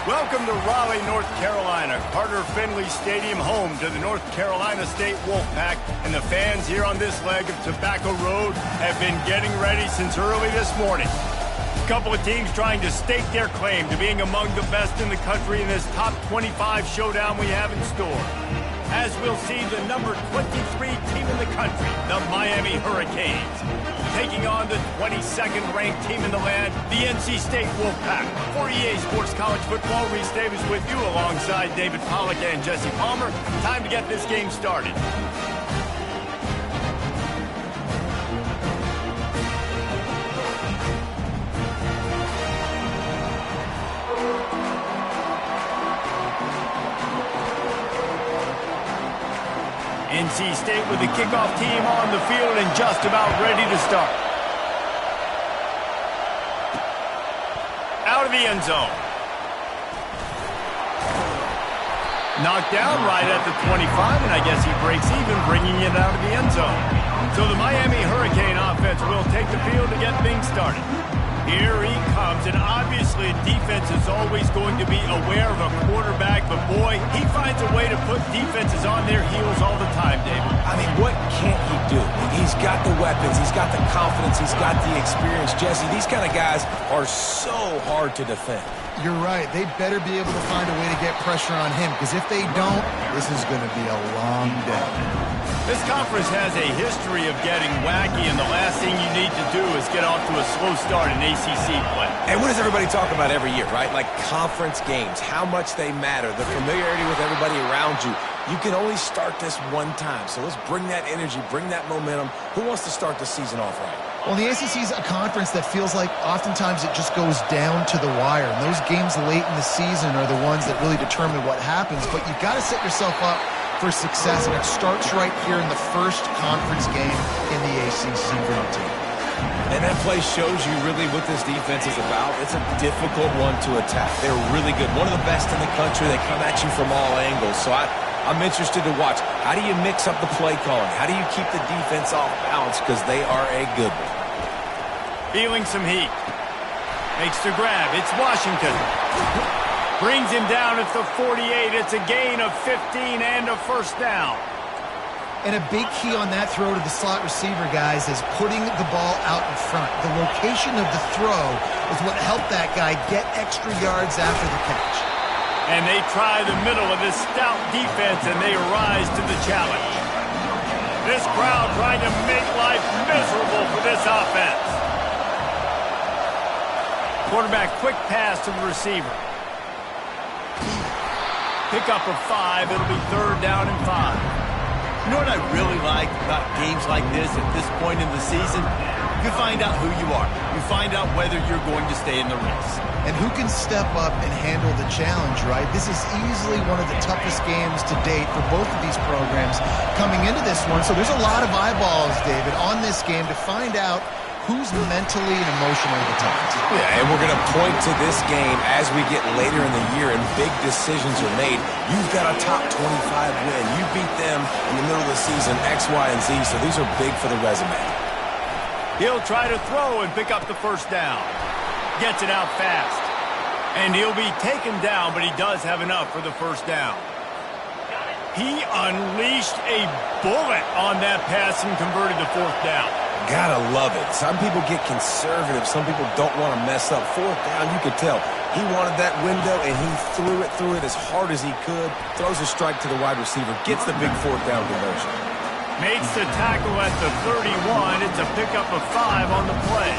Welcome to Raleigh, North Carolina, Carter Finley Stadium, home to the North Carolina State Wolfpack, and the fans here on this leg of Tobacco Road have been getting ready since early this morning. A couple of teams trying to stake their claim to being among the best in the country in this top 25 showdown we have in store. As we'll see the number 23 team in the country, the Miami Hurricanes, taking on the 22nd ranked team in the land, the NC State Wolfpack. For EA Sports College Football, Reese Davis with you alongside David Pollack and Jesse Palmer. Time to get this game started. NC State with the kickoff team on the field and just about ready to start. Out of the end zone. Knocked down right at the 25, and I guess he breaks even, bringing it out of the end zone. So the Miami Hurricane offense will take the field to get things started. Here he comes, and obviously defense is always going to be aware of a quarterback, but boy, he finds a way to put defenses on their heels all the time, David. I mean, what can't he do? He's got the weapons, he's got the confidence, he's got the experience. Jesse, these kind of guys are so hard to defend. You're right. They better be able to find a way to get pressure on him, because if they don't, this is going to be a long day. This conference has a history of getting wacky, and the last thing you need to do is get off to a slow start in ACC play. And what does everybody talk about every year, right? Like conference games, how much they matter, the familiarity with everybody around you. You can only start this one time, so let's bring that energy, bring that momentum. Who wants to start the season off right? Well, the ACC is a conference that feels like oftentimes it just goes down to the wire. And those games late in the season are the ones that really determine what happens. But you've got to set yourself up for success, and it starts right here in the first conference game in the ACC for the team. And that play shows you really what this defense is about. It's a difficult one to attack. They're really good. One of the best in the country. They come at you from all angles. So I'm interested to watch. How do you mix up the play calling? How do you keep the defense off balance? Because they are a good one. Feeling some heat. Makes the grab. It's Washington. Brings him down at the 48. It's a gain of 15 and a first down. And a big key on that throw to the slot receiver, guys, is putting the ball out in front. The location of the throw is what helped that guy get extra yards after the catch. And they try the middle of this stout defense, and they rise to the challenge. This crowd trying to make life miserable for this offense. Quarterback quick pass to the receiver. Pickup of 5. It'll be third down and 5. You know what I really like about games like this at this point in the season? You find out who you are. You find out whether you're going to stay in the race. And who can step up and handle the challenge, right? This is easily one of the toughest games to date for both of these programs coming into this one. So there's a lot of eyeballs, David, on this game to find out who's mentally and emotionally the toughest. Yeah, and we're going to point to this game as we get later in the year and big decisions are made. You've got a top 25 win. You beat them in the middle of the season, X, Y, and Z, so these are big for the resume. He'll try to throw and pick up the first down. Gets it out fast. And he'll be taken down, but he does have enough for the first down. He unleashed a bullet on that pass and converted the fourth down. Gotta love it. Some people get conservative. Some people don't want to mess up. Fourth down, you could tell. He wanted that window, and he threw it as hard as he could. Throws a strike to the wide receiver. Gets the big fourth down conversion. Makes the tackle at the 31. It's a pickup of 5 on the play.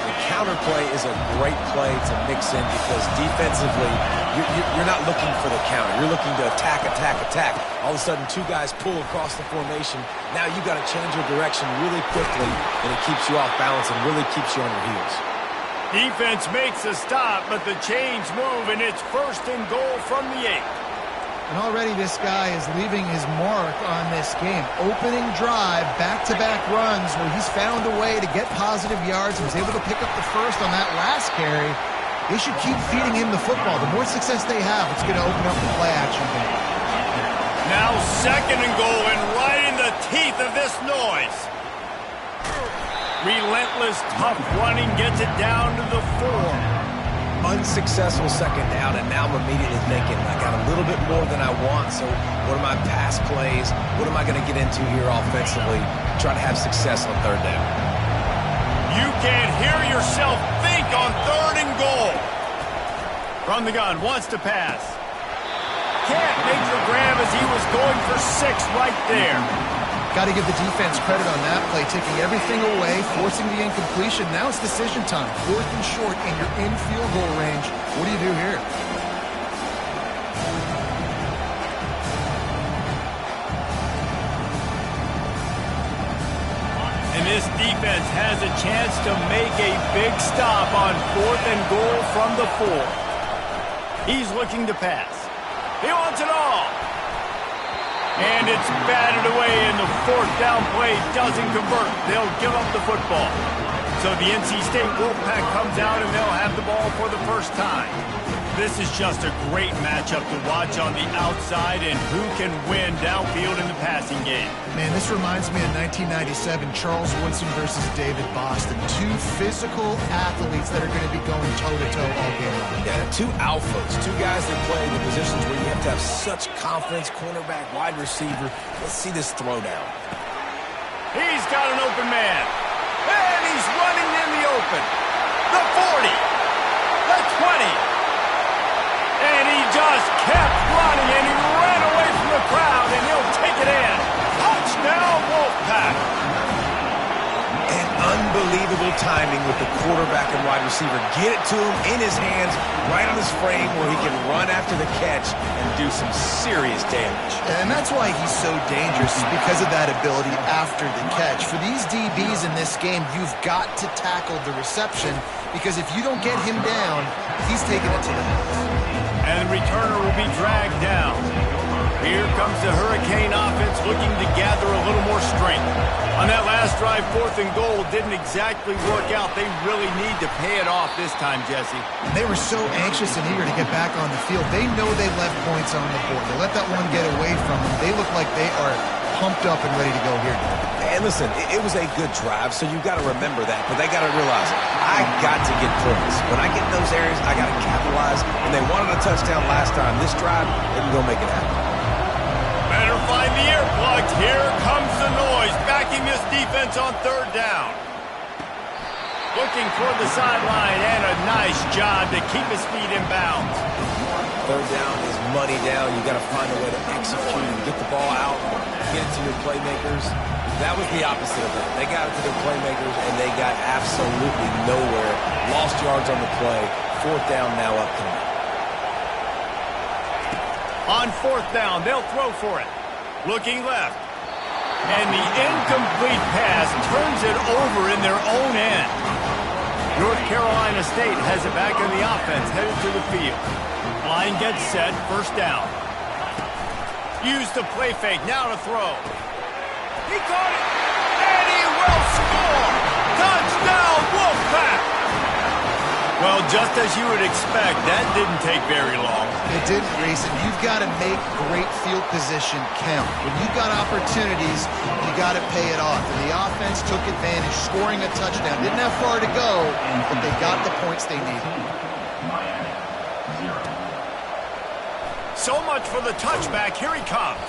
The counter play is a great play to mix in because defensively, you're not looking for the counter. You're looking to attack. All of a sudden, 2 guys pull across the formation. Now you got to change your direction really quickly, and it keeps you off balance and really keeps you on your heels. Defense makes a stop, but the chains move, and it's first and goal from the 8. And already this guy is leaving his mark on this game. Opening drive, back-to-back runs where he's found a way to get positive yards and was able to pick up the first on that last carry. They should keep feeding him the football. The more success they have, it's going to open up the play-action game. Now second and goal, and right in the teeth of this noise. Relentless, tough running gets it down to the 4. unsuccessful second down, and now I'm immediately thinking, I got a little bit more than I want, so what are my pass plays? What am I going to get into here offensively? Try to have success on third down. You can't hear yourself think on 3rd and goal. From the gun, wants to pass. Can't make the grab as he was going for 6 right there. Got to give the defense credit on that play, taking everything away, forcing the incompletion. Now it's decision time. 4th and short, and you're in field goal range. What do you do here? And this defense has a chance to make a big stop on 4th and goal from the 4. He's looking to pass. He wants it all. And it's batted away, and the 4th down play doesn't convert. They'll give up the football. So the NC State Wolfpack comes out, and they'll have the ball for the first time. This is just a great matchup to watch on the outside, and who can win downfield in the passing game. Man, this reminds me of 1997, Charles Woodson versus David Boston. 2 physical athletes that are going to be going toe-to-toe all game long. Yeah, 2 alphas, 2 guys that play in the positions where you have to have such confidence, cornerback, wide receiver. Let's see this throwdown. He's got an open man, and he's running in the open. The 40, the 20. And he just kept running, and he ran away from the crowd, and he'll take it in. Touchdown, Wolfpack. And unbelievable timing with the quarterback and wide receiver. Get it to him in his hands, right on his frame, where he can run after the catch and do some serious damage. And that's why he's so dangerous, is because of that ability after the catch. For these DBs in this game, you've got to tackle the reception, because if you don't get him down, he's taking it to the house. And the returner will be dragged down. Here comes the Hurricane offense looking to gather a little more strength. On that last drive, 4th and goal didn't exactly work out. They really need to pay it off this time, Jesse. They were so anxious and eager to get back on the field. They know they left points on the board. They let that one get away from them. They look like they are pumped up and ready to go here. And listen, it was a good drive, so you got to remember that. But they got to realize, I got to get points. When I get in those areas, I got to capitalize. And they wanted a touchdown last time. This drive, they can go make it happen. Better find the earplugs. Here comes the noise, backing this defense on 3rd down. Looking toward the sideline, and a nice job to keep his feet in bounds. 3rd down is money down. You got to find a way to execute, get the ball out, get it to your playmakers. That was the opposite of that. They got it to their playmakers, and they got absolutely nowhere. Lost yards on the play. 4th down now upcoming. On 4th down, they'll throw for it. Looking left. And the incomplete pass turns it over in their own end. North Carolina State has it back in the offense, headed to the field. Line gets set, 1st down. Use the play fake, now to throw. He caught it, and he will score! Touchdown, Wolfpack! Well, just as you would expect, that didn't take very long. It didn't, Grayson. You've got to make great field position count. When you've got opportunities, you got to pay it off. And the offense took advantage, scoring a touchdown. Didn't have far to go, but they got the points they needed. So much for the touchback. Here he comes.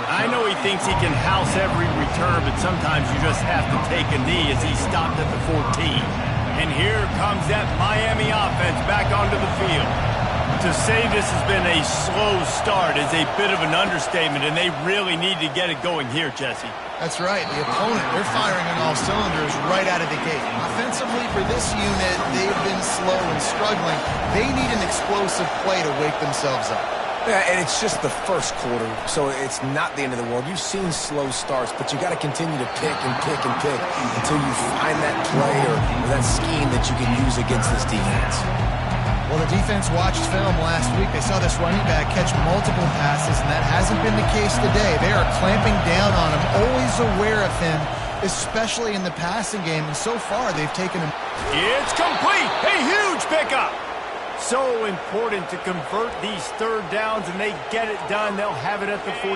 I know he thinks he can house every return, but sometimes you just have to take a knee as he stopped at the 14. And here comes that Miami offense back onto the field. To say this has been a slow start is a bit of an understatement, and they really need to get it going here, Jesse. That's right. The opponent, they're firing on all cylinders right out of the gate. Offensively, for this unit, they've been slow and struggling. They need an explosive play to wake themselves up. Yeah, and it's just the first quarter, so it's not the end of the world. You've seen slow starts, but you got to continue to pick and pick and pick until you find that play or that scheme that you can use against this defense. Well, the defense watched film last week. They saw this running back catch multiple passes, and that hasn't been the case today. They are clamping down on him, always aware of him, especially in the passing game, and so far they've taken him. It's complete! A huge pickup! So important to convert these 3rd downs, and they get it done. They'll have it at the 42.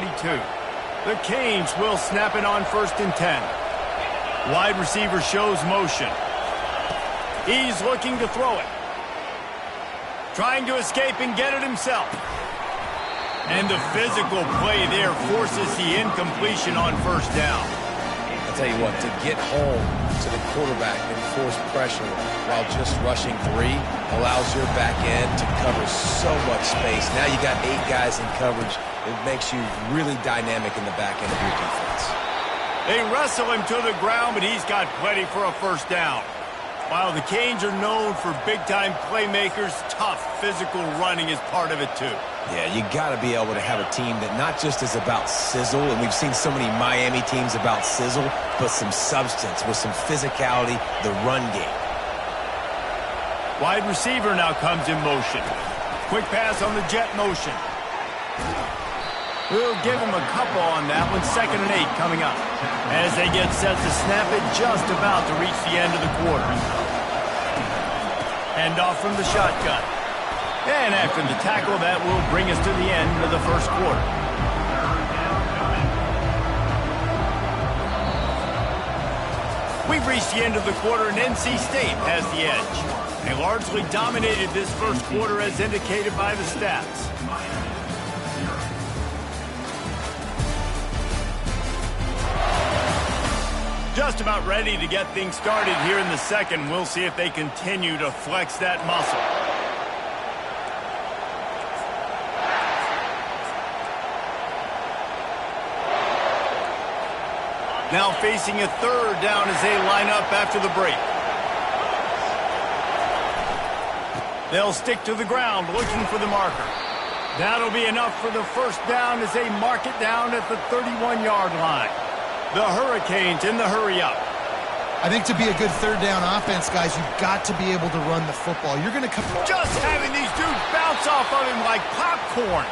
The Canes will snap it on 1st and 10. Wide receiver shows motion. He's looking to throw it. Trying to escape and get it himself. And the physical play there forces the incompletion on first down. I'll tell you what, to get home to the quarterback and force pressure while just rushing 3 allows your back end to cover so much space. Now you got 8 guys in coverage. It makes you really dynamic in the back end of your defense. They wrestle him to the ground, but he's got plenty for a first down. While the Canes are known for big-time playmakers, tough physical running is part of it too. Yeah, you got to be able to have a team that not just is about sizzle, and we've seen so many Miami teams about sizzle, but some substance with some physicality, the run game. Wide receiver now comes in motion. Quick pass on the jet motion. We'll give him a couple on that one. 2nd and 8 coming up. As they get set to snap it, just about to reach the end of the quarter. Hand off from the shotgun. And after the tackle, that will bring us to the end of the first quarter. We've reached the end of the quarter, and NC State has the edge. They largely dominated this first quarter as indicated by the stats. Just about ready to get things started here in the second. We'll see if they continue to flex that muscle. Now facing a 3rd down as they line up after the break. They'll stick to the ground looking for the marker. That'll be enough for the first down as they mark it down at the 31-yard line. The Hurricanes in the hurry-up. I think to be a good 3rd down offense, guys, you've got to be able to run the football. You're going to come... Just having these dudes bounce off of him like popcorn.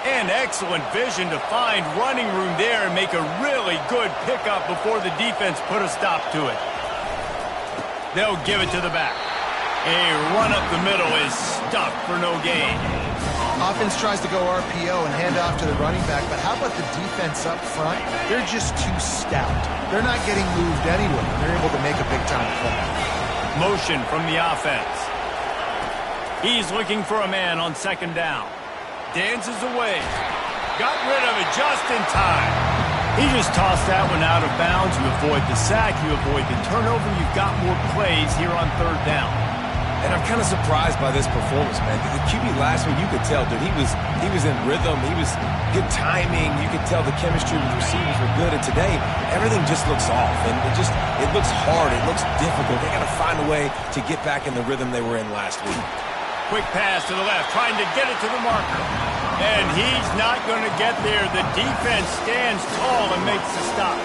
And excellent vision to find running room there and make a really good pickup before the defense put a stop to it. They'll give it to the back. A run up the middle is stuffed for no gain. Offense tries to go RPO and hand off to the running back, but how about the defense up front? They're just too stout. They're not getting moved anywhere. They're able to make a big-time play. Motion from the offense. He's looking for a man on 2nd down. Dances away. Got rid of it just in time. He just tossed that one out of bounds. You avoid the sack. You avoid the turnover. You've got more plays here on 3rd down. And I'm kind of surprised by this performance, man. The QB last week, you could tell, dude, he was in rhythm. He was good timing. You could tell the chemistry with receivers were good. And today, everything just looks off. And it looks hard. It looks difficult. They got to find a way to get back in the rhythm they were in last week. Quick pass to the left, trying to get it to the marker. And he's not going to get there. The defense stands tall and makes the stop.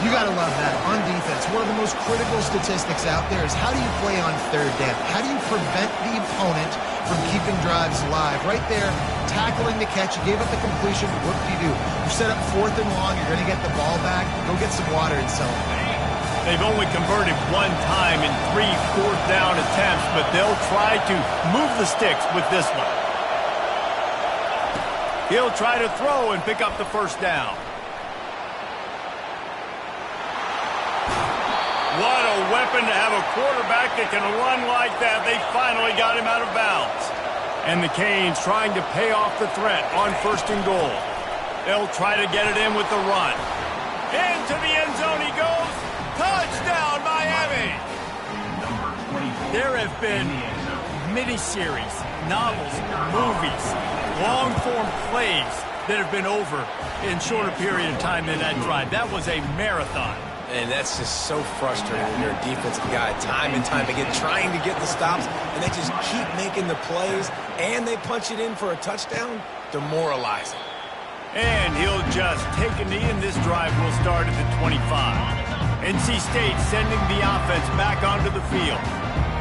You got to love that. On defense, one of the most critical statistics out there is how do you play on 3rd down? How do you prevent the opponent from keeping drives alive? Right there, tackling the catch. You gave up the completion. What do? You set up 4th and long. You're going to get the ball back. Go get some water and celebrate. They've only converted 1 time in 3 4th down attempts, but they'll try to move the sticks with this one. He'll try to throw and pick up the first down. What a weapon to have a quarterback that can run like that. They finally got him out of bounds. And the Canes trying to pay off the threat on 1st and goal. They'll try to get it in with the run. Into the end zone he goes. Touchdown, Miami! There have been miniseries, novels, movies, long-form plays that have been over in shorter period of time than that drive. That was a marathon. And that's just so frustrating when you're a defensive guy time and time again trying to get the stops, and they just keep making the plays, and they punch it in for a touchdown. Demoralizing. And he'll just take a knee, and this drive will start at the 25. NC State sending the offense back onto the field.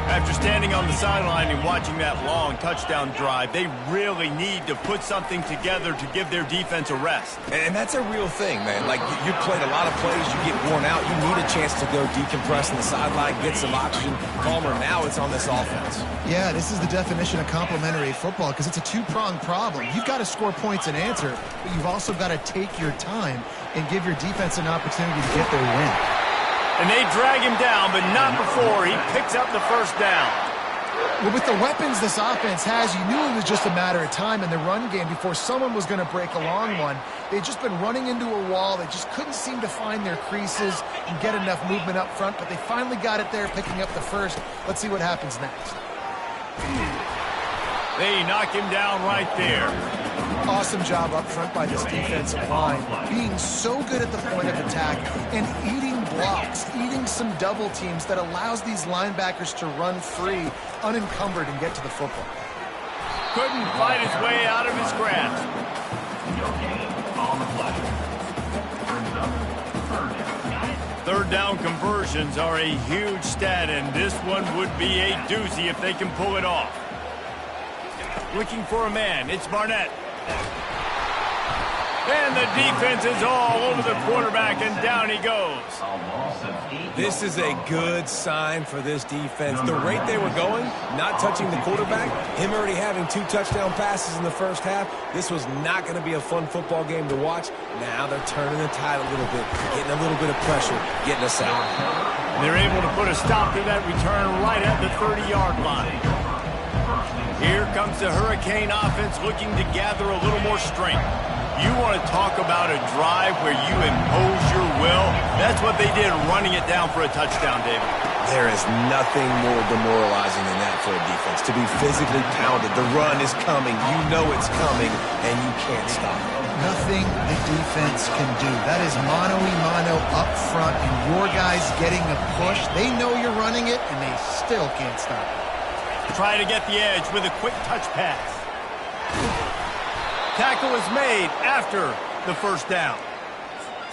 After standing on the sideline and watching that long touchdown drive, they really need to put something together to give their defense a rest. And that's a real thing, man. Like, you played a lot of plays, you get worn out, you need a chance to go decompress on the sideline, get some oxygen, calmer. Now it's on this offense. Yeah, this is the definition of complementary football because it's a 2-pronged problem. You've got to score points and answer, but you've also got to take your time and give your defense an opportunity to get their win. And they drag him down, but not before he picks up the first down. Well, with the weapons this offense has, you knew it was just a matter of time in the run game before someone was going to break a long one. They'd just been running into a wall. They just couldn't seem to find their creases and get enough movement up front, but they finally got it there, picking up the first. Let's see what happens next. They knock him down right there. Awesome job up front by this defensive line, being so good at the point of attack and eating blocks, eating some double teams that allows these linebackers to run free, unencumbered, and get to the football. Couldn't fight his way out of his grasp. Third down conversions are a huge stat, and this one would be a doozy if they can pull it off. Looking for a man, it's Barnett. And the defense is all over the quarterback, and down he goes. This is a good sign for this defense. The rate they were going, not touching the quarterback, him already having 2 touchdown passes in the first half, this was not going to be a fun football game to watch. Now they're turning the tide a little bit, getting a little bit of pressure, getting us out. They're able to put a stop to that return right at the 30-yard line. Here comes the Hurricane offense looking to gather a little more strength. You want to talk about a drive where you impose your will? That's what they did, running it down for a touchdown, David. There is nothing more demoralizing than that for a defense, to be physically pounded. The run is coming. You know it's coming, and you can't stop it. Nothing the defense can do. That is mano-a-mano up front, and your guys getting a push. They know you're running it, and they still can't stop it. Try to get the edge with a quick touch pass. Tackle is made after the first down.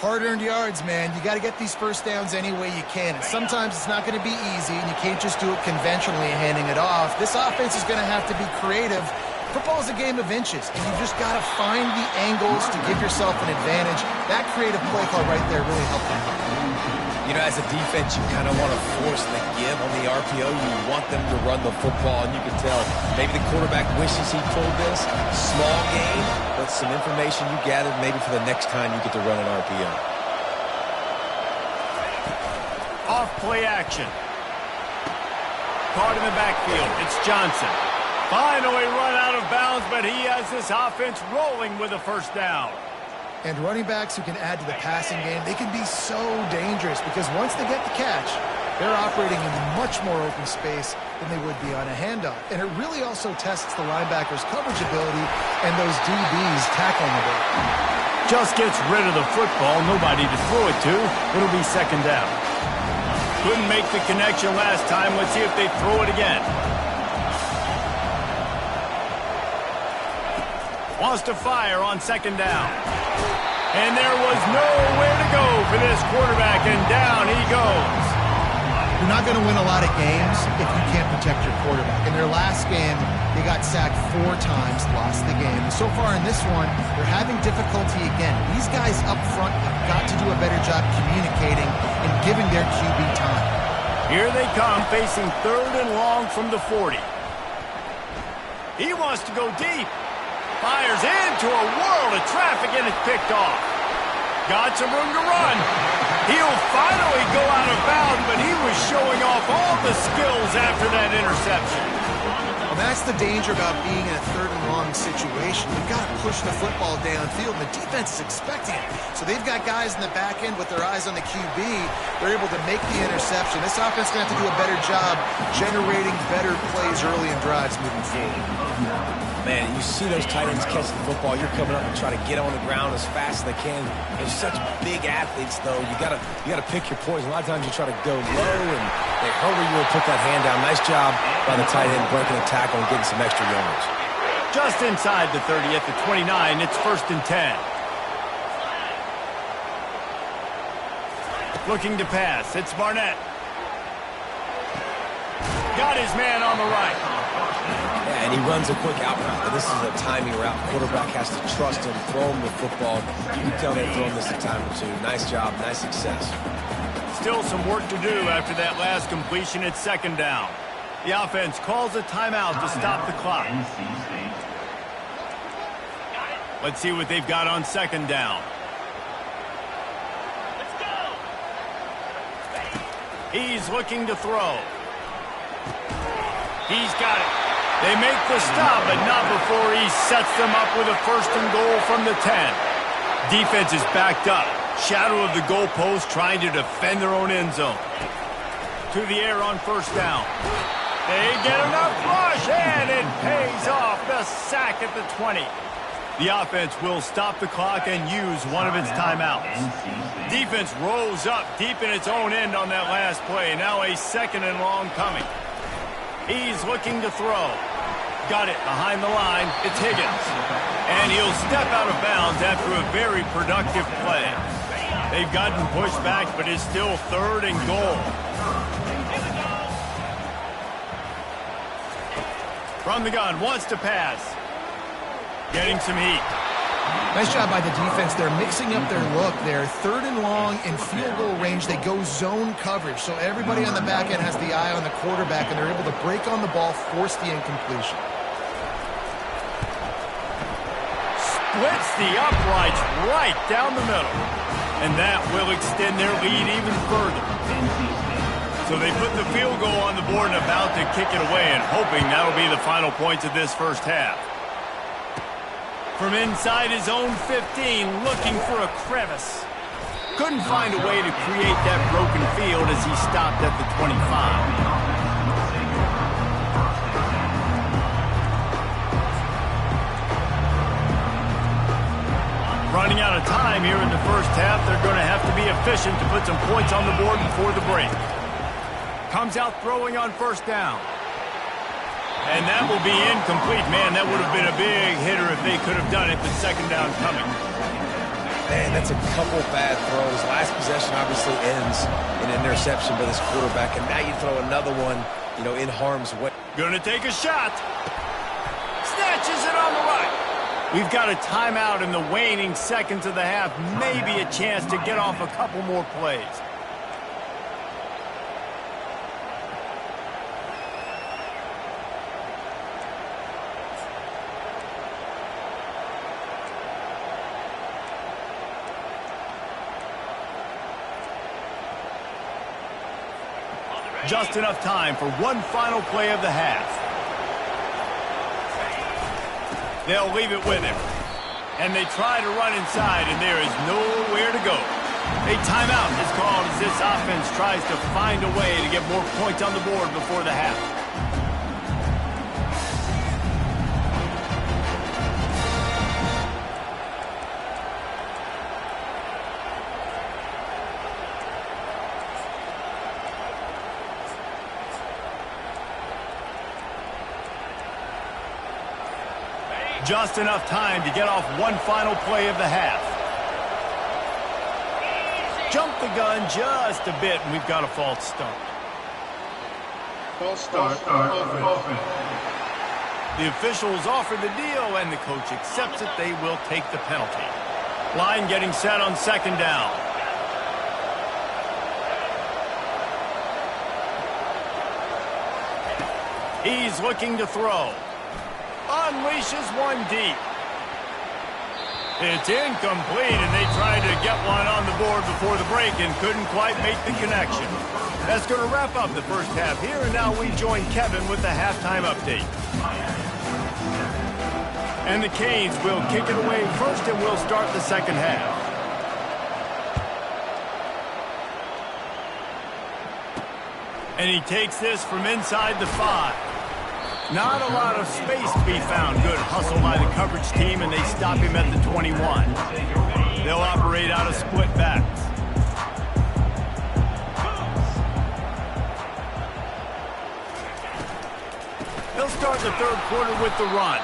Hard-earned yards, man. You got to get these first downs any way you can. And sometimes it's not going to be easy, and you can't just do it conventionally and handing it off. This offense is going to have to be creative. Football is a game of inches, and you've just got to find the angles to give yourself an advantage. That creative play call right there really helped them. You know, as a defense, you kind of want to force the give on the RPO. You want them to run the football, and you can tell maybe the quarterback wishes he pulled this. Small gain, but some information you gathered maybe for the next time you get to run an RPO. Off play action. Caught in the backfield. It's Johnson. Finally run out of bounds, but he has this offense rolling with a first down. And running backs who can add to the passing game, they can be so dangerous because once they get the catch, they're operating in much more open space than they would be on a handoff. And it really also tests the linebackers' coverage ability and those DBs' tackling ability. Just gets rid of the football, nobody to throw it to. It'll be second down. Couldn't make the connection last time. Let's see if they throw it again. Wants to fire on second down. And there was nowhere to go for this quarterback, and down he goes. You're not going to win a lot of games if you can't protect your quarterback. In their last game, they got sacked 4 times, lost the game. And so far in this one, they're having difficulty again. These guys up front have got to do a better job communicating and giving their QB time. Here they come, facing 3rd and long from the 40. He wants to go deep. Fires into a world of traffic, and it's picked off. Got some room to run. He'll finally go out of bounds, but he was showing off all the skills after that interception. Well, that's the danger about being in a 3rd and long situation. You've got to push the football downfield, and the defense is expecting it. So they've got guys in the back end with their eyes on the QB. They're able to make the interception. This offense is going to have to do a better job generating better plays early in drives moving forward. Man, you see those tight ends catch the football. You're coming up and try to get on the ground as fast as they can. They're such big athletes, though. You gotta pick your poison. A lot of times you try to go low, and they hurry you and put that hand down. Nice job by the tight end breaking a tackle and getting some extra yards. Just inside the 30 at the 29, it's 1st and 10. Looking to pass, it's Barnett. Got his man on the right. Yeah, and he runs a quick out route, but this is a timing route. Quarterback has to trust him, throw him the football. You can tell they've thrown this a time or two. Nice job, nice success. Still some work to do after that last completion. It's 2nd down. The offense calls a timeout to stop the clock. Let's see what they've got on 2nd down. He's looking to throw. He's got it. They make the stop, but not before he sets them up with a 1st and goal from the 10. Defense is backed up. Shadow of the goalpost trying to defend their own end zone. To the air on 1st down. They get enough rush, and it pays off. The sack at the 20. The offense will stop the clock and use one of its timeouts. Defense rolls up deep in its own end on that last play. Now a 2nd and long coming. He's looking to throw. Got it behind the line. It's Higgins. And he'll step out of bounds after a very productive play. They've gotten pushed back, but it's still 3rd and goal. From the gun, wants to pass. Getting some heat. Nice job by the defense. They're mixing up their look. They're 3rd and long in field goal range. They go zone coverage. So everybody on the back end has the eye on the quarterback, and they're able to break on the ball, force the incompletion. Splits the uprights right down the middle. And that will extend their lead even further. So they put the field goal on the board and about to kick it away, and hoping that'll be the final points of this 1st half. From inside his own 15, looking for a crevice. Couldn't find a way to create that broken field as he stopped at the 25. Running out of time here in the 1st half, they're going to have to be efficient to put some points on the board before the break. Comes out throwing on 1st down. And that will be incomplete. Man, that would have been a big hitter if they could have done it, but 2nd down coming. Man, that's a couple bad throws. Last possession obviously ends in an interception by this quarterback, and now you throw another one, in harm's way. Gonna take a shot. Snatches it on the right. We've got a timeout in the waning seconds of the half. Maybe a chance to get off a couple more plays. Just enough time for one final play of the half. They'll leave it with him. And they try to run inside, and there is nowhere to go. A timeout is called as this offense tries to find a way to get more points on the board before the half. Just enough time to get off one final play of the half. Jump the gun just a bit, and we've got a false start. False start. Offense. The officials offer the deal, and the coach accepts it. They will take the penalty. Line getting set on 2nd down. He's looking to throw. Unleashes one deep. It's incomplete, and they tried to get one on the board before the break and couldn't quite make the connection. That's going to wrap up the 1st half here, and now we join Kevin with the halftime update. And the Canes will kick it away first, and we'll start the 2nd half. And he takes this from inside the 5. Not a lot of space to be found. Good hustle by the coverage team, and they stop him at the 21. They'll operate out of split backs. They'll start the 3rd quarter with the run.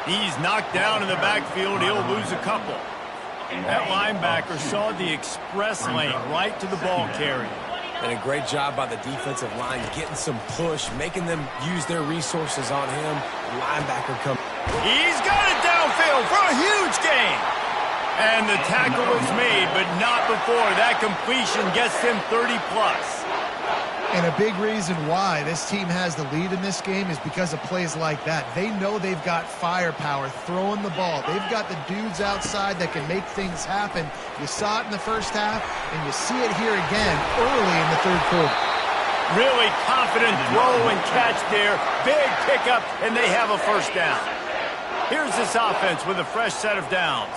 He's knocked down in the backfield. He'll lose a couple. That linebacker saw the express lane right to the ball carrier. And a great job by the defensive line getting some push, making them use their resources on him. Linebacker comes. He's got it downfield for a huge gain. And the tackle is made, but not before that completion gets them 30-plus. And a big reason why this team has the lead in this game is because of plays like that. They know they've got firepower throwing the ball. They've got the dudes outside that can make things happen. You saw it in the 1st half, and you see it here again early in the 3rd quarter. Really confident throw and catch there. Big pickup, and they have a first down. Here's this offense with a fresh set of downs.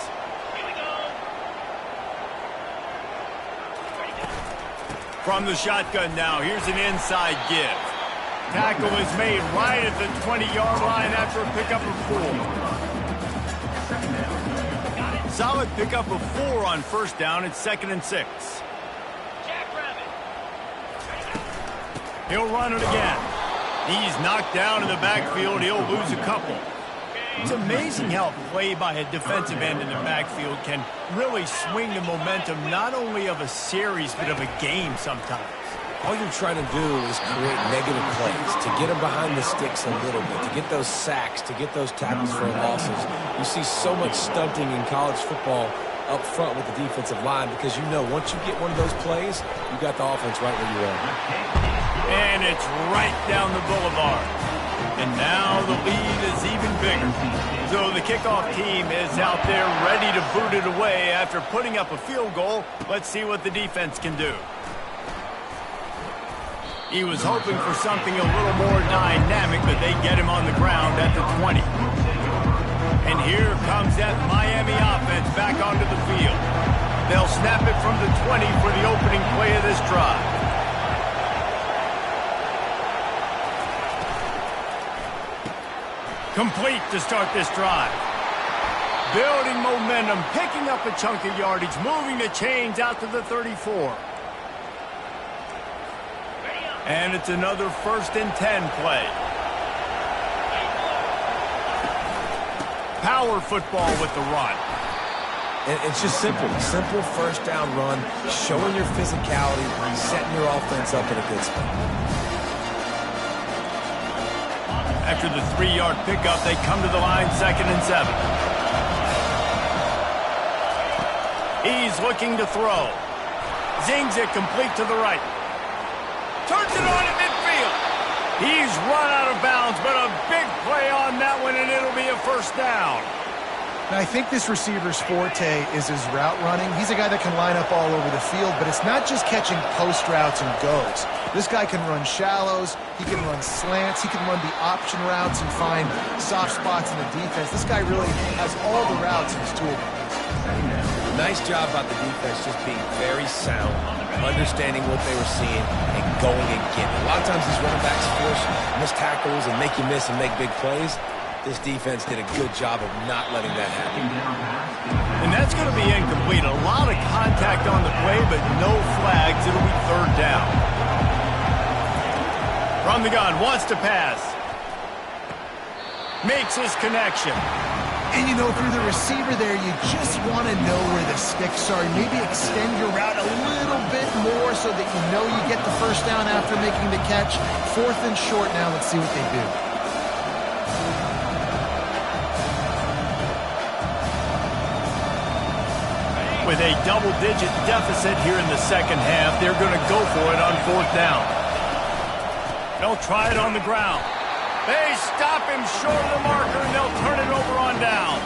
From the shotgun now, here's an inside give. Tackle is made right at the 20-yard line after a pickup of 4. Solid pickup of 4 on first down. It's 2nd and 6. He'll run it again. He's knocked down in the backfield. He'll lose a couple. It's amazing how play by a defensive end in the backfield can really swing the momentum not only of a series but of a game sometimes. All you're trying to do is create negative plays, to get them behind the sticks a little bit, to get those sacks, to get those tackles for losses. You see so much stunting in college football up front with the defensive line because you know once you get one of those plays, you got the offense right where you are. And it's right down the boulevard. And now the lead is even bigger. So the kickoff team is out there ready to boot it away after putting up a field goal. Let's see what the defense can do. He was hoping for something a little more dynamic, but they get him on the ground at the 20. And here comes that Miami offense back onto the field. They'll snap it from the 20 for the opening play of this drive. Complete to start this drive. Building momentum, picking up a chunk of yardage, moving the chains out to the 34. And it's another 1st and 10 play. Power football with the run. And it's just simple. Simple first down run, showing your physicality, setting your offense up in a good spot. After the 3-yard pickup, they come to the line 2nd and 7. He's looking to throw. Zings it complete to the right. Turns it on at midfield. He's run out of bounds, but a big play on that one, and it'll be a first down. Now, I think this receiver's forte is his route running. He's a guy that can line up all over the field, but it's not just catching post routes and goes. This guy can run shallows, he can run slants, he can run the option routes and find soft spots in the defense. This guy really has all the routes in his toolbox. Nice job by the defense just being very sound, understanding what they were seeing, and going and getting it. A lot of times these running backs force missed tackles and make you miss and make big plays. This defense did a good job of not letting that happen. And that's going to be incomplete. A lot of contact on the play, but no flags. It'll be 3rd down. From the gun, wants to pass. Makes his connection. And, you know, through the receiver there, you just want to know where the sticks are. Maybe extend your route a little bit more so that you know you get the first down after making the catch. 4th and short now. Let's see what they do. With a double-digit deficit here in the second half, they're going to go for it on 4th down. They'll try it on the ground. They stop him short of the marker, and they'll turn it over on downs.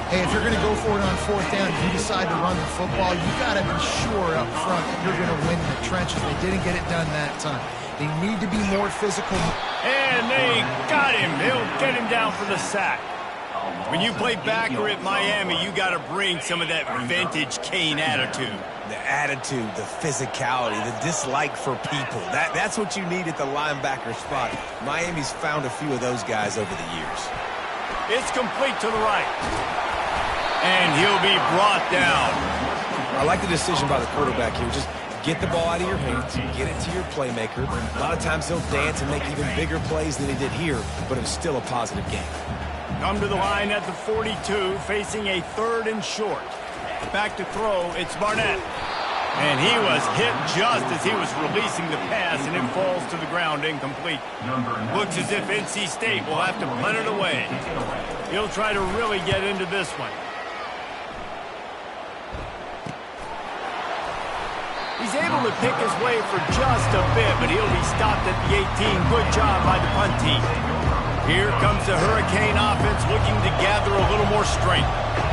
Hey, if you're going to go for it on 4th down, if you decide to run the football, you got to be sure up front that you're going to win in the trenches. They didn't get it done that time. They need to be more physical. And they got him. They'll get him down for the sack. When you play backer at Miami, you got to bring some of that vintage Kane attitude. The attitude, the physicality, the dislike for people. That's what you need at the linebacker spot. Miami's found a few of those guys over the years. It's complete to the right. And he'll be brought down. I like the decision by the quarterback here. Just get the ball out of your hands, get it to your playmaker. A lot of times he'll dance and make even bigger plays than he did here, but it was still a positive game. Come to the line at the 42, facing a 3rd and short. Back to throw, it's Barnett. And he was hit just as he was releasing the pass, and it falls to the ground incomplete. Looks as if NC State will have to punt it away. He'll try to really get into this one. He's able to pick his way for just a bit, but he'll be stopped at the 18. Good job by the punt team. Here comes the Hurricane offense looking to gather a little more strength.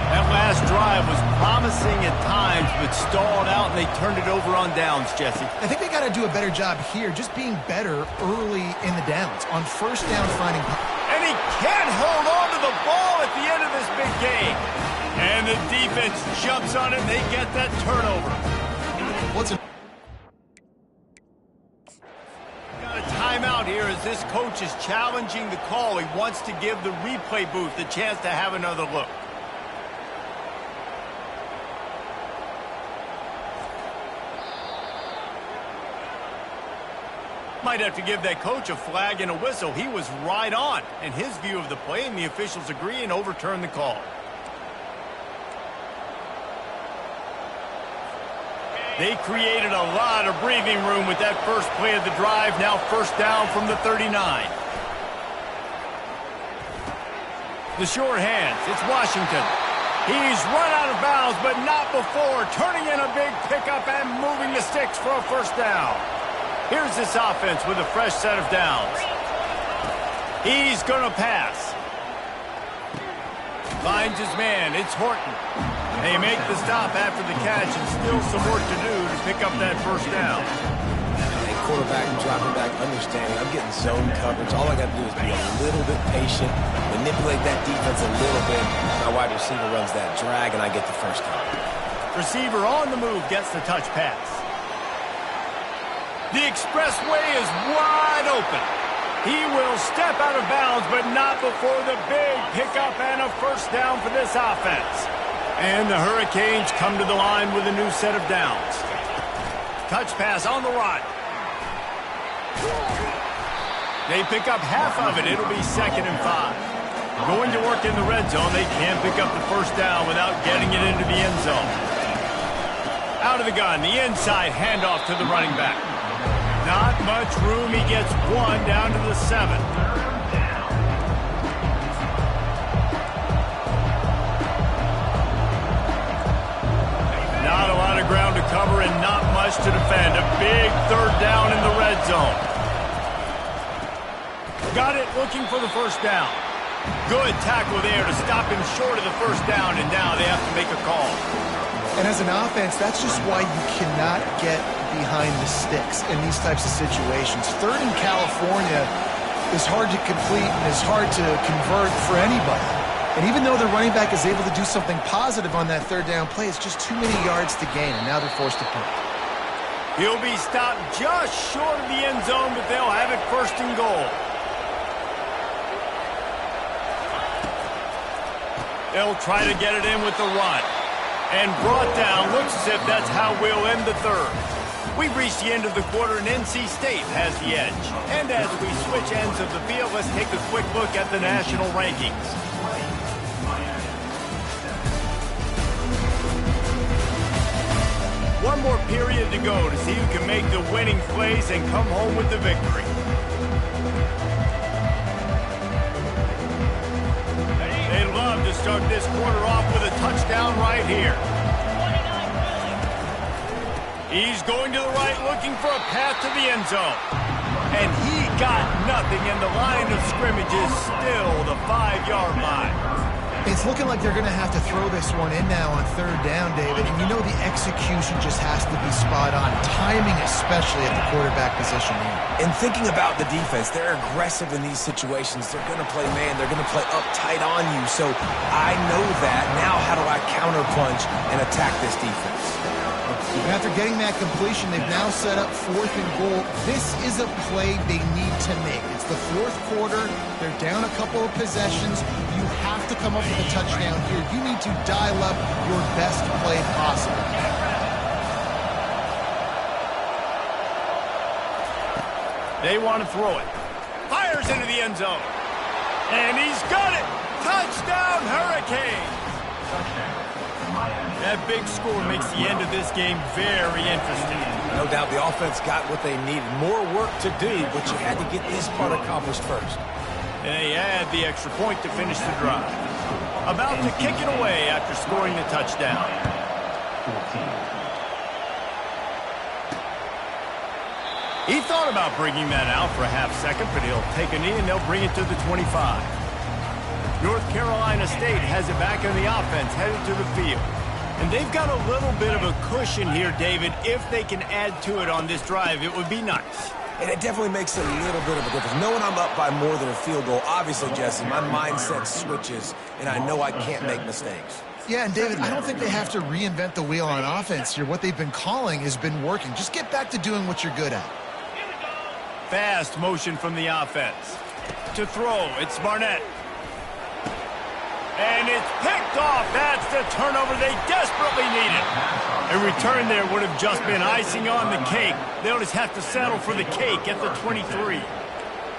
That last drive was promising at times, but stalled out, and they turned it over on downs, Jesse. I think they got to do a better job here, just being better early in the downs. On first down, finding... And he can't hold on to the ball at the end of this big game. And the defense jumps on it, and they get that turnover. What's a... Got a timeout here as this coach is challenging the call. He wants to give the replay booth the chance to have another look. Might have to give that coach a flag and a whistle. He was right on in his view of the play, and the officials agree and overturn the call. They created a lot of breathing room with that first play of the drive. Now first down from the 39. The short hands. It's Washington. He's run out of bounds, but not before. Turning in a big pickup and moving the sticks for a first down. Here's this offense with a fresh set of downs. He's going to pass. Finds his man. It's Horton. They make the stop after the catch, and still some work to do to pick up that first down. Hey, quarterback and dropping back, understanding I'm getting zone coverage. All I got to do is be a little bit patient, manipulate that defense a little bit. My wide receiver runs that drag, and I get the first down. Receiver on the move gets the touch pass. The expressway is wide open. He will step out of bounds, but not before the big pickup and a first down for this offense. And the Hurricanes come to the line with a new set of downs. Touch pass on the run. They pick up half of it. It'll be 2nd and 5. Going to work in the red zone. They can't pick up the first down without getting it into the end zone. Out of the gun, the inside handoff to the running back. Not much room. He gets one down to the 7. Not a lot of ground to cover and not much to defend. A big third down in the red zone. Got it, looking for the first down. Good tackle there to stop him short of the first down, and now they have to make a call. And as an offense, that's just why you cannot get behind the sticks in these types of situations. 3rd in California is hard to complete and is hard to convert for anybody. And even though the running back is able to do something positive on that 3rd down play, it's just too many yards to gain, and now they're forced to punt. He'll be stopped just short of the end zone, but they'll have it 1st and goal. They'll try to get it in with the run. And brought down. Looks as if that's how we'll end the 3rd. We've reached the end of the quarter, and NC State has the edge. And as we switch ends of the field, let's take a quick look at the national rankings. One more period to go to see who can make the winning plays and come home with the victory. They'd love to start this quarter off with a touchdown right here. He's going to the right, looking for a path to the end zone. And he got nothing, and the line of scrimmage is still the 5-yard line. It's looking like they're going to have to throw this one in now on 3rd down, David. And you know the execution just has to be spot on. Timing, especially at the quarterback position here. And thinking about the defense, they're aggressive in these situations. They're going to play man. They're going to play up tight on you. So I know that. Now how do I counterpunch and attack this defense? And after getting that completion, they've now set up 4th and goal. This is a play they need to make. It's the 4th quarter. They're down a couple of possessions. You have to come up with a touchdown here. You need to dial up your best play possible. They want to throw it. Fires into the end zone. And he's got it. Touchdown, Hurricanes. That big score makes the end of this game very interesting. No doubt the offense got what they needed. More work to do, but you had to get this part accomplished first. And they add the extra point to finish the drive. About to kick it away after scoring the touchdown. He thought about bringing that out for a half second, but he'll take a knee and they'll bring it to the 25. North Carolina State has it back in the offense, headed to the field. And they've got a little bit of a cushion here, David. If they can add to it on this drive, it would be nice. And it definitely makes a little bit of a difference. Knowing I'm up by more than a field goal, obviously, Jesse, my mindset switches, and I know I can't make mistakes. Yeah, and David, I don't think they have to reinvent the wheel on offense here. What they've been calling has been working. Just get back to doing what you're good at. Fast motion from the offense. To throw, it's Barnett. And it's picked off. That's the turnover they desperately needed. A return there would have just been icing on the cake. They'll just have to settle for the cake at the 23.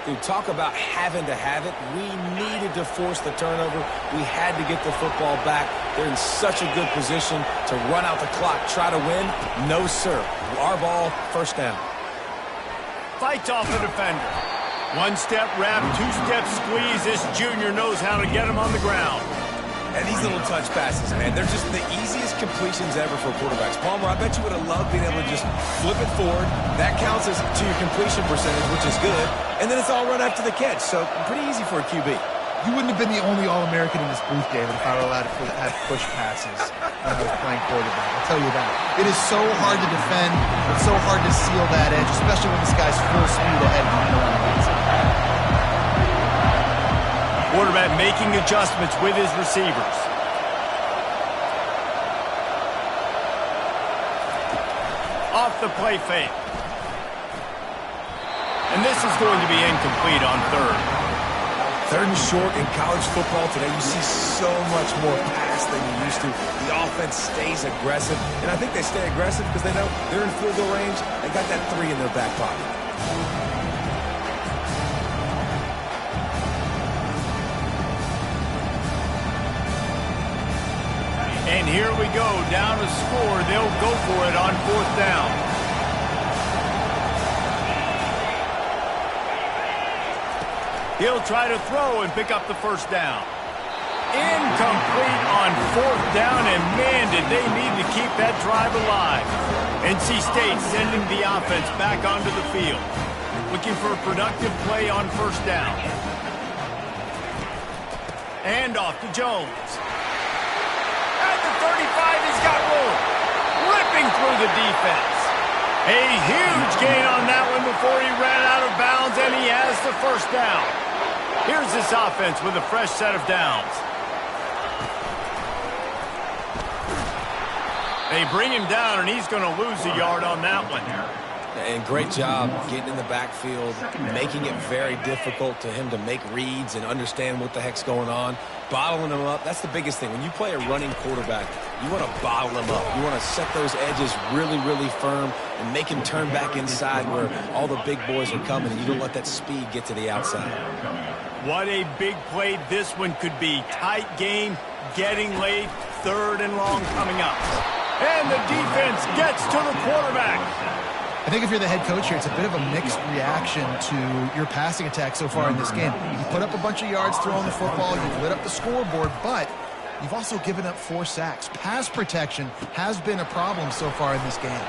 Dude, talk about having to have it. We needed to force the turnover. We had to get the football back. They're in such a good position to run out the clock, try to win. No, sir. Our ball, first down. Fights off the defender. One-step wrap, two-step squeeze. This junior knows how to get him on the ground. And these little touch passes, man, they're just the easiest completions ever for quarterbacks. Palmer, I bet you would have loved being able to just flip it forward. That counts as to your completion percentage, which is good. And then it's all run after the catch, so pretty easy for a QB. You wouldn't have been the only All-American in this booth, David, if I were allowed to have push passes when I was playing quarterback. I'll tell you that. It is so hard to defend. It's so hard to seal that edge, especially when this guy's full speed ahead coming around the outside. Quarterback making adjustments with his receivers. Off the play fake. And this is going to be incomplete on third. Third and short in college football today, you see so much more pass than you used to. The offense stays aggressive, and I think they stay aggressive because they know they're in field goal range. They got that 3 in their back pocket. And here we go, down to score. They'll go for it on fourth down. He'll try to throw and pick up the first down. Incomplete on fourth down, and man, did they need to keep that drive alive. NC State sending the offense back onto the field. Looking for a productive play on first down. And off to Jones. At the 35, he's got room. Ripping through the defense. A huge gain on that one before he ran out of bounds, and he has the first down. Here's this offense with a fresh set of downs. They bring him down, and he's going to lose a yard on that one. And great job getting in the backfield, making it very difficult to him to make reads and understand what the heck's going on, bottling him up. That's the biggest thing. When you play a running quarterback, you want to bottle him up. You want to set those edges really, really firm and make him turn back inside where all the big boys are coming, and you don't let that speed get to the outside. What a big play this one could be. Tight game, getting late, third and long coming up. And the defense gets to the quarterback. I think if you're the head coach here, it's a bit of a mixed reaction to your passing attack so far in this game. You put up a bunch of yards throwing the football, you've lit up the scoreboard, but you've also given up 4 sacks. Pass protection has been a problem so far in this game.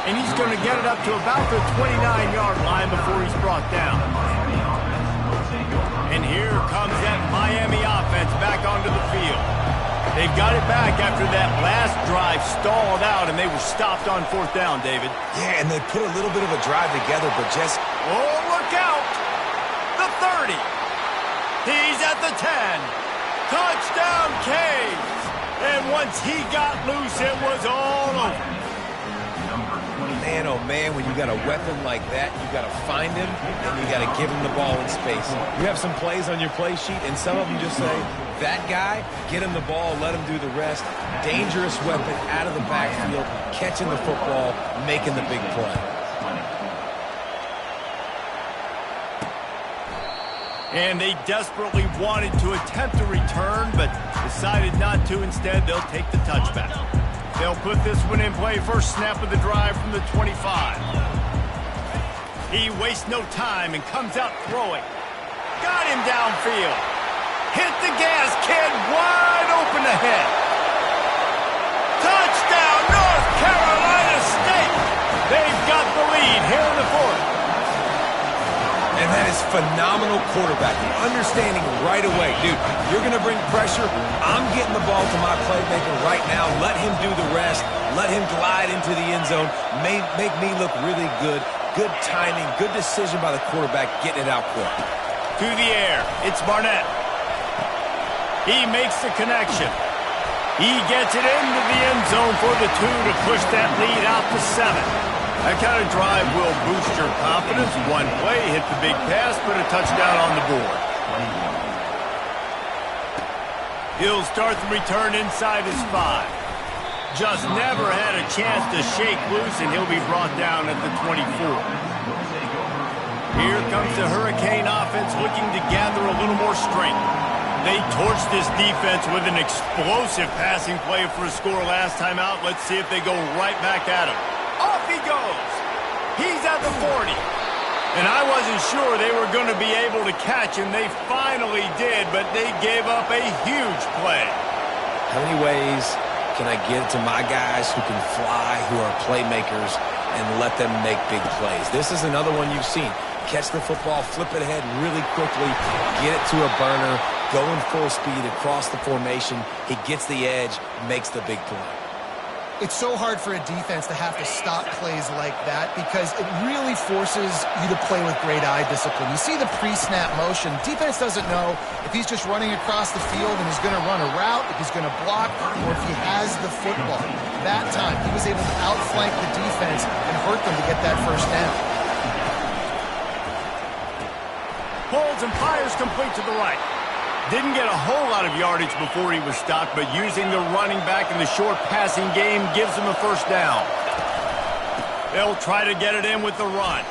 And he's going to get it up to about the 29-yard line before he's brought down. And here comes that Miami offense back onto the field. They've got it back after that last drive stalled out, and they were stopped on fourth down, David. Yeah, and they put a little bit of a drive together, but just... Oh, look out! The 30. He's at the 10. Touchdown, Canes! And once he got loose, it was all over. Man, oh man, when you got a weapon like that, you got to find him, and you got to give him the ball in space. You have some plays on your play sheet, and some of them just say, that guy, get him the ball, let him do the rest. Dangerous weapon out of the backfield, catching the football, making the big play. And they desperately wanted to attempt a return, but decided not to. Instead, they'll take the touchback. They'll put this one in play. First snap of the drive from the 25. He wastes no time and comes out throwing. Got him downfield. Hit the gas, kid. Wide open ahead. Touchdown, North Carolina State. They've got the lead here in the fourth. And And that is phenomenal quarterbacking. Understanding right away, dude, you're going to bring pressure. I'm getting the ball to my playmaker right now. Let him do the rest. Let him glide into the end zone. Make me look really good. Good timing, good decision by the quarterback, getting it out quick. To the air, it's Barnett. He makes the connection. He gets it into the end zone for the 2 to push that lead out to 7. That kind of drive will boost your confidence. One play, hit the big pass, put a touchdown on the board. He'll start the return inside his 5. Just never had a chance to shake loose, and he'll be brought down at the 24. Here comes the Hurricane offense looking to gather a little more strength. They torched this defense with an explosive passing play for a score last time out. Let's see if they go right back at him. Off he goes. He's at the 40. And I wasn't sure they were going to be able to catch him. They finally did, but they gave up a huge play. How many ways can I get to my guys who can fly, who are playmakers, and let them make big plays? This is another one you've seen. Catch the football, flip it ahead really quickly, get it to a burner, go in full speed across the formation. He gets the edge, makes the big play. It's so hard for a defense to have to stop plays like that because it really forces you to play with great eye discipline. You see the pre-snap motion. Defense doesn't know if he's just running across the field and he's going to run a route, if he's going to block, or if he has the football. That time, he was able to outflank the defense and hurt them to get that first down. Pulls and fires complete to the right. Didn't get a whole lot of yardage before he was stopped, but using the running back in the short passing game gives him a first down. They'll try to get it in with the run.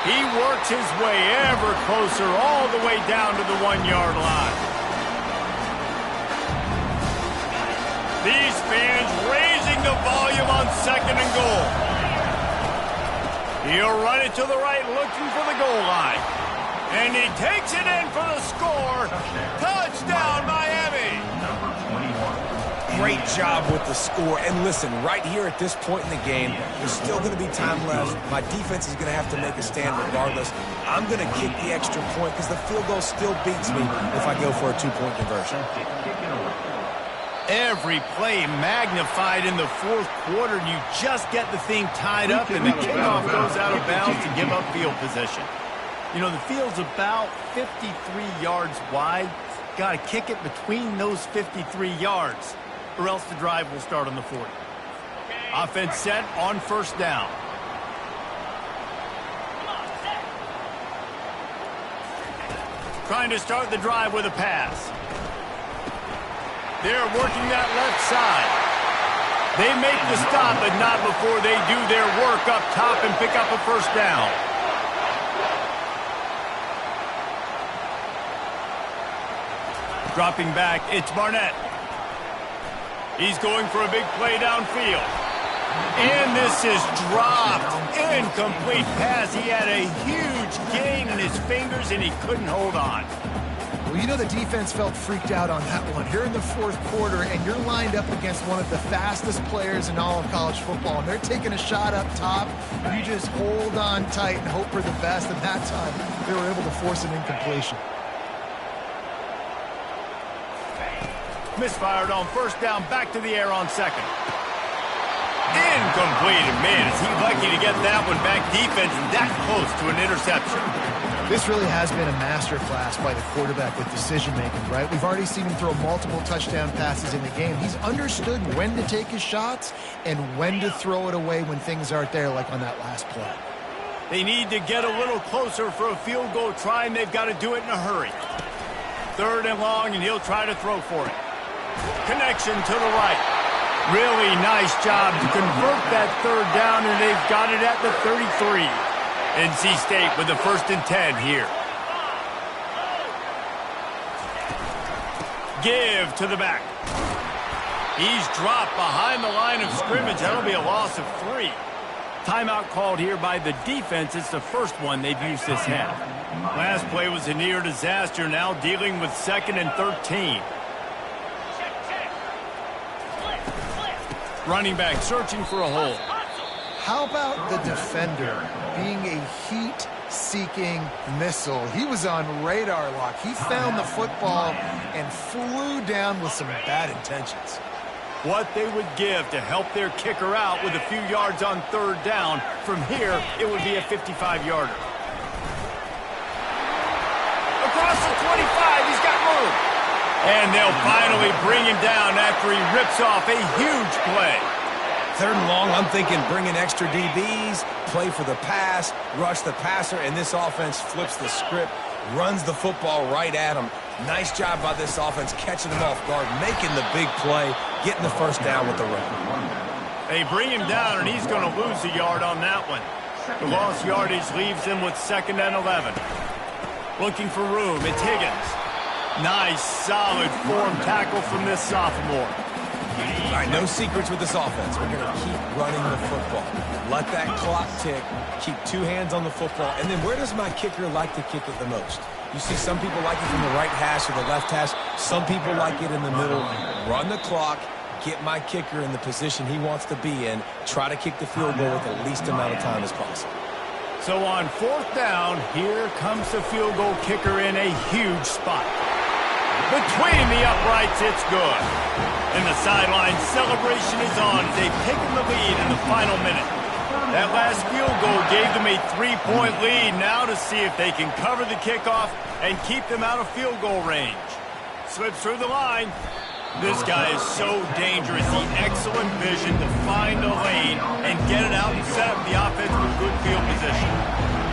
He works his way ever closer all the way down to the 1-yard line. These fans raising the volume on 2nd and goal. He'll run it to the right, looking for the goal line. And he takes it in for the score. Touchdown, Miami. Great job with the score. And listen, right here at this point in the game, there's still going to be time left. My defense is going to have to make a stand regardless. I'm going to kick the extra point because the field goal still beats me if I go for a 2-point conversion. Every play magnified in the 4th quarter. You just get the thing tied up, and the kickoff goes out of bounds to give up field position. You know, the field's about 53 yards wide. Got to kick it between those 53 yards, or else the drive will start on the 40. Offense set on first down. Trying to start the drive with a pass. They're working that left side. They make the stop, but not before they do their work up top and pick up a first down. Dropping back, it's Barnett. He's going for a big play downfield. And this is dropped. Incomplete pass. He had a huge gain in his fingers, and he couldn't hold on. Well, you know the defense felt freaked out on that one. You're in the 4th quarter, and you're lined up against one of the fastest players in all of college football, and they're taking a shot up top. You just hold on tight and hope for the best, and that time they were able to force an incompletion. Misfired on first down, back to the air on 2nd. Incomplete. Man, is he lucky to get that one back. Defense that close to an interception. This really has been a masterclass by the quarterback with decision-making, right? We've already seen him throw multiple touchdown passes in the game. He's understood when to take his shots and when to throw it away when things aren't there, like on that last play. They need to get a little closer for a field goal try, and they've got to do it in a hurry. 3rd and long, and he'll try to throw for it. Connection to the right. Really nice job to convert that 3rd down, and they've got it at the 33. NC State with the 1st and 10 here. Give to the back. He's dropped behind the line of scrimmage. That'll be a loss of 3. Timeout called here by the defense. It's the first one they've used this half. Last play was a near disaster. Now dealing with 2nd and 13. Running back searching for a hole. How about the defender being a heat heat-seeking missile. He was on radar lock. He found the football and flew down with some bad intentions. What they would give to help their kicker out with a few yards on third down. From here, it would be a 55-yarder. Across the 25, he's got room. And they'll finally bring him down after he rips off a huge play. Third and long, I'm thinking bring in extra DBs, play for the pass, rush the passer, and this offense flips the script, runs the football right at him. Nice job by this offense catching him off guard, making the big play, getting the first down with the run. They bring him down, and he's going to lose a yard on that one. The lost yardage leaves him with 2nd and 11. Looking for room, it's Higgins. Nice, solid form tackle from this sophomore. All right, no secrets with this offense. We're going to keep running the football. Let that clock tick. Keep 2 hands on the football. And then where does my kicker like to kick it the most? You see some people like it from the right hash or the left hash. Some people like it in the middle. Run the clock. Get my kicker in the position he wants to be in. Try to kick the field goal with the least amount of time as possible. So on 4th down, here comes the field goal kicker in a huge spot. Between the uprights, it's good. And the sideline celebration is on as they've taken the lead in the final minute. That last field goal gave them a 3-point lead. Now to see if they can cover the kickoff and keep them out of field goal range. Slips through the line. This guy is so dangerous. The excellent vision to find a lane and get it out and set up the offense with good field position.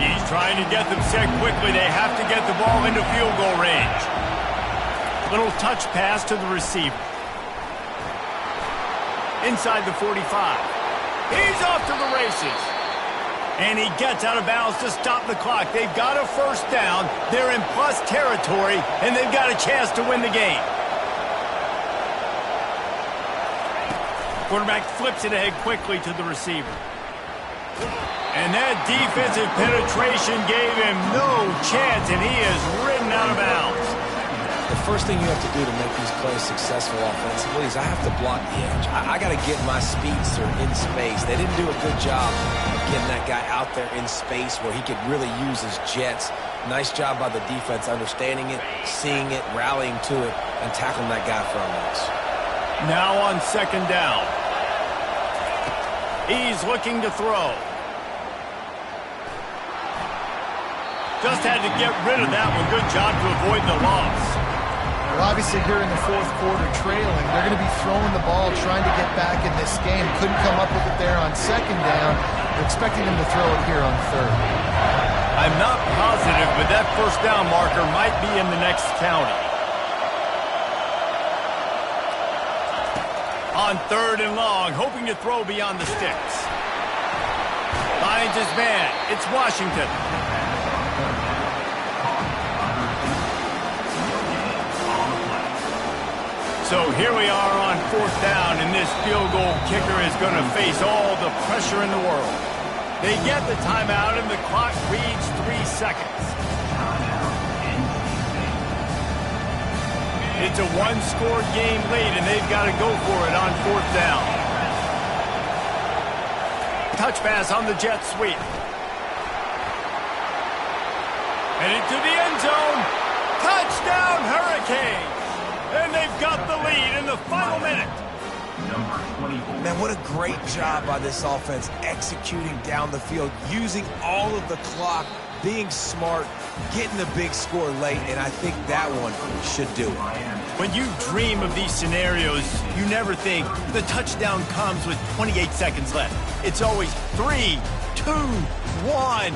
He's trying to get them set quickly. They have to get the ball into field goal range. Little touch pass to the receiver. Inside the 45. He's off to the races. And he gets out of bounds to stop the clock. They've got a first down. They're in plus territory, and they've got a chance to win the game. Quarterback flips it ahead quickly to the receiver. And that defensive penetration gave him no chance, and he is ridden out of bounds. The first thing you have to do to make these plays successful offensively is I have to block the edge. I got to get my speedster in space. They didn't do a good job of getting that guy out there in space where he could really use his jets. Nice job by the defense understanding it, seeing it, rallying to it, and tackling that guy for a loss. Now on 2nd down. He's looking to throw. Just had to get rid of that one. Good job to avoid the loss. Well, obviously here in the 4th quarter trailing, they're going to be throwing the ball, trying to get back in this game. Couldn't come up with it there on 2nd down. They're expecting them to throw it here on 3rd. I'm not positive, but that first down marker might be in the next county. On 3rd and long, hoping to throw beyond the sticks. Finds his man. It's Washington. So here we are on 4th down, and this field goal kicker is going to face all the pressure in the world. They get the timeout, and the clock reads 3 seconds. It's a one-score game lead, and they've got to go for it on 4th down. Touch pass on the jet sweep. And into the end zone. Touchdown, Hurricanes! And they've got the lead in the final minute. Man, what a great job by this offense executing down the field, using all of the clock, being smart, getting the big score late, and I think that one should do it. When you dream of these scenarios, you never think the touchdown comes with 28 seconds left. It's always 3, 2, 1,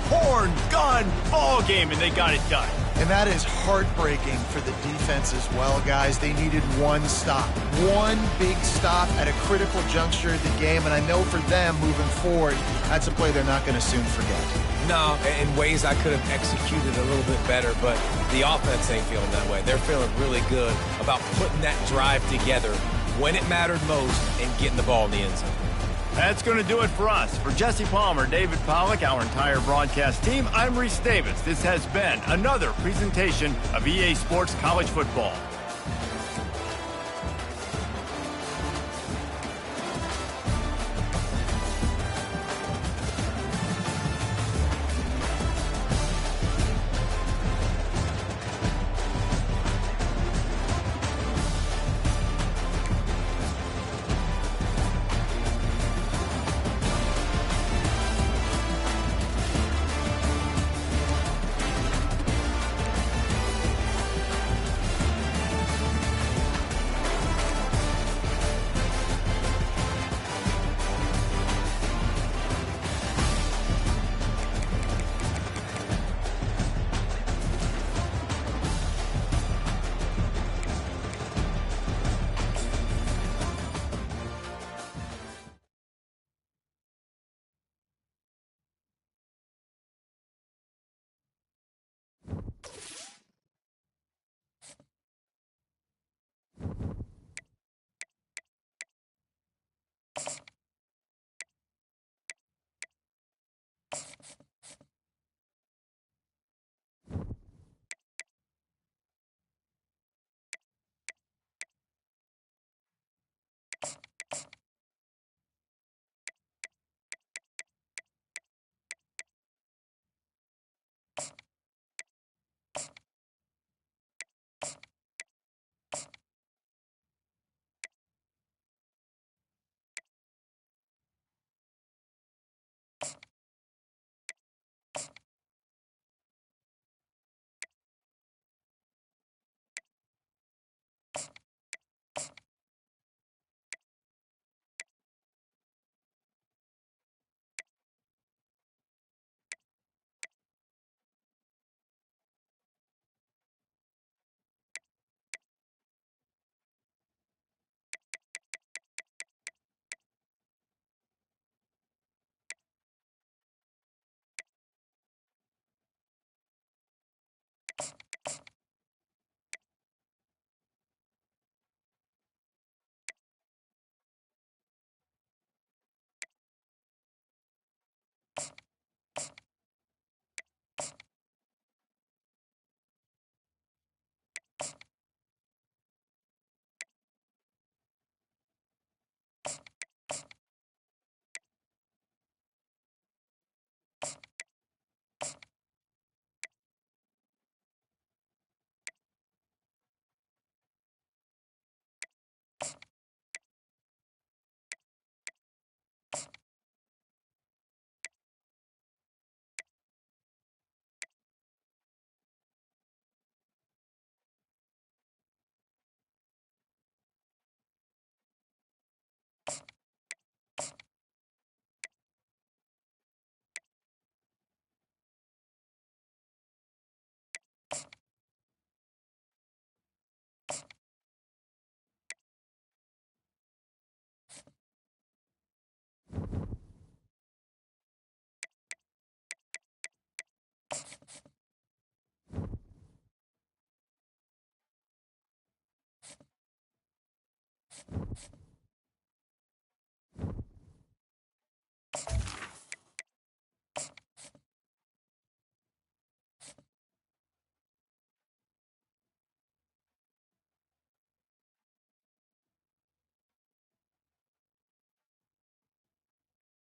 horn, gun, ball game, and they got it done. And that is heartbreaking for the defense as well, guys. They needed one stop. One big stop at a critical juncture of the game, and I know for them moving forward, that's a play they're not going to soon forget. No, in ways I could have executed a little bit better, but the offense ain't feeling that way. They're feeling really good about putting that drive together when it mattered most and getting the ball in the end zone. That's going to do it for us. For Jesse Palmer, David Pollack, our entire broadcast team, I'm Reese Davis. This has been another presentation of EA Sports College Football.